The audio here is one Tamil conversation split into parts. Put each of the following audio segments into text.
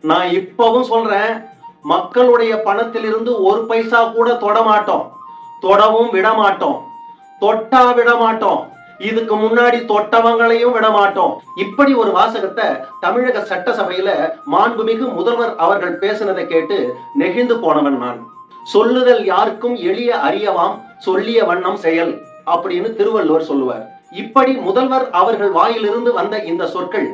நான் இப்பவும் சொல்றேன், மக்களுடைய பணத்திலிருந்து ஒரு பைசா கூட தொட மாட்டோம், தொடவும் விட மாட்டோம், தொட்டா விட மாட்டோம், இதுக்கு முன்னாடி தொட்டவங்களையும் விட மாட்டோம். இப்படி ஒரு வாசகத்தை தமிழக சட்டசபையில மாண்புமிகு முதல்வர் அவர்கள் பேசினதை கேட்டு நெகிழ்ந்து போனவன் நான். சொல்லுதல் யாருக்கும் எளிய அறியவாம், சொல்லிய வண்ணம் செயல் அப்படின்னு திருவள்ளுவர் சொல்லுவார். இப்படி முதல்வர் அவர்கள் வாயிலிருந்து வந்த இந்த சொற்கள்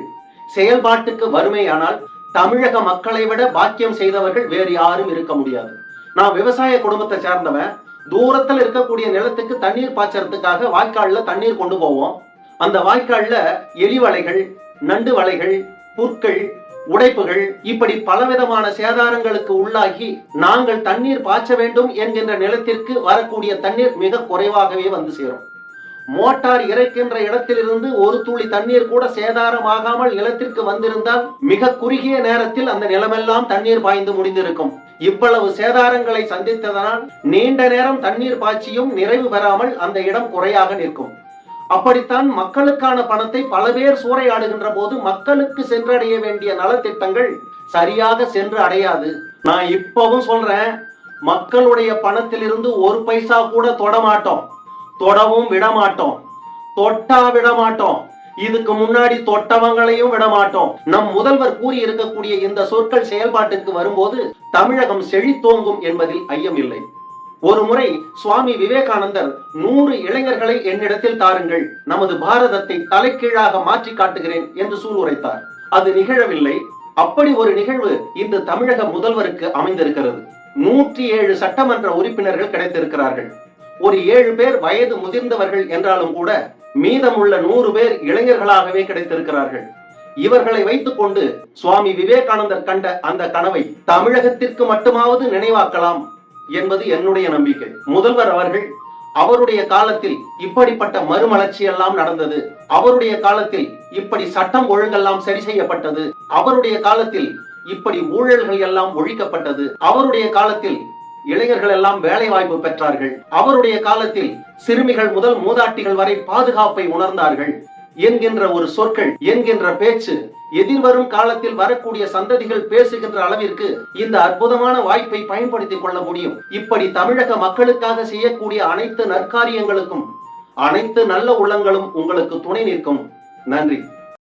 செயல்பாட்டுக்கு வறுமையானால் தமிழக மக்களை விட பாக்கியம் செய்தவர்கள் வேறு யாரும் இருக்க முடியாது. நான் விவசாய குடும்பத்தை சேர்ந்தவன். தூரத்தில் இருக்கக்கூடிய நிலத்துக்கு தண்ணீர் பாய்ச்சறதுக்காக வாய்க்கால்ல தண்ணீர் கொண்டு போவோம். அந்த வாய்க்கால்ல எலி வலைகள், நண்டு வலைகள், புற்கள், உடைப்புகள், இப்படி பலவிதமான சேதாரங்களுக்கு உள்ளாகி நாங்கள் தண்ணீர் பாய்ச்ச வேண்டும் என்கின்ற நிலத்திற்கு வரக்கூடிய தண்ணீர் மிக குறைவாகவே வந்து சேரும். மோட்டார் இறைக்கின்ற இடத்திலிருந்து ஒரு துளி தண்ணீர் கூட சேதாரமாகாமல் நிலத்திற்கு வந்திருந்தால் மிக குறுகிய நேரத்தில் அந்த நிலமெல்லாம் தண்ணீர் பாய்ந்து முடிந்திருக்கும். இவ்வளவு சேதாரங்களை சந்தித்ததனால் நீண்ட நேரம் தண்ணீர் பாய்ச்சியும் நிறைவு பெறாமல் அந்த இடம் குறையாக நிற்கும். அப்படித்தான் மக்களுக்கான பணத்தை பல பேர் சூறையாடுகின்ற போது மக்களுக்கு சென்றடைய வேண்டிய நலத்திட்டங்கள் சரியாக சென்று அடையாது. நான் இப்பவும் சொல்றேன், மக்களுடைய பணத்திலிருந்து ஒரு பைசா கூட தொட மாட்டோம், தொடவும் விட மாட்டோம், தொட்டா விட மாட்டோம், இதுக்கு முன்னாடி தொட்டவங்களையும் விட மாட்டோம். நம் முதல்வர் கூறி இருக்கக்கூடிய இந்த சொற்கள் செயல்பாட்டுக்கு வரும்போது தமிழகம் செழித்தோங்கும் என்பதில் ஐயமில்லை. ஒரு முறை சுவாமி விவேகானந்தர் 100 இளைஞர்களை என்னிடத்தில் தாருங்கள், நமது பாரதத்தை தலைகீழாக மாற்றி காட்டுகிறேன் என்று சூளுரைத்தார். அது நிகழவில்லை. அப்படி ஒரு நிகழ்வு இந்த தமிழக முதல்வருக்கு அமைந்திருக்கிறது. 107 சட்டமன்ற உறுப்பினர்கள் கிடைத்திருக்கிறார்கள். ஒரு 7 பேர் வயது முதிர்ந்தவர்கள் என்றாலும் கூட மீதமுள்ள 100 பேர் இளைஞர்களாகவே கிடைத்திருக்கிறார்கள். இவர்களை வைத்துக் கொண்டு சுவாமி விவேகானந்தர் கண்ட அந்த கனவை தமிழகத்திற்கு மட்டுமாவது நினைவாக்கலாம் என்பது என்னுடைய நம்பிக்கை. முதல்வர் அவர்கள் அவருடைய காலத்தில் இப்படிப்பட்ட மறுமலர்ச்சி எல்லாம் நடந்தது, அவருடைய காலத்தில் இப்படி சட்டம் ஒழுங்கெல்லாம் சரி செய்யப்பட்டது, அவருடைய காலத்தில் இப்படி ஊழல்கள் எல்லாம் ஒழிக்கப்பட்டது, அவருடைய காலத்தில் இளைஞர்கள் எல்லாம் வேலை வாய்ப்பு பெற்றார்கள், அவருடைய காலத்தில் சிறுமிகள் முதல் மூதாட்டிகள் வரை பாதுகாப்பை உணர்ந்தார்கள் என்கின்ற ஒரு சொற்கள், என்கின்ற பேச்சு எதிர்வரும் காலத்தில் வரக்கூடிய சந்ததிகள் பேசுகின்ற அளவிற்கு இந்த அற்புதமான வாய்ப்பை பயன்படுத்திக் கொள்ள முடியும். இப்படி தமிழக மக்களுக்காக செய்யக்கூடிய அனைத்து நற்காரியங்களுக்கும் அனைத்து நல்ல உள்ளங்களும் உங்களுக்கு துணை நிற்கும். நன்றி.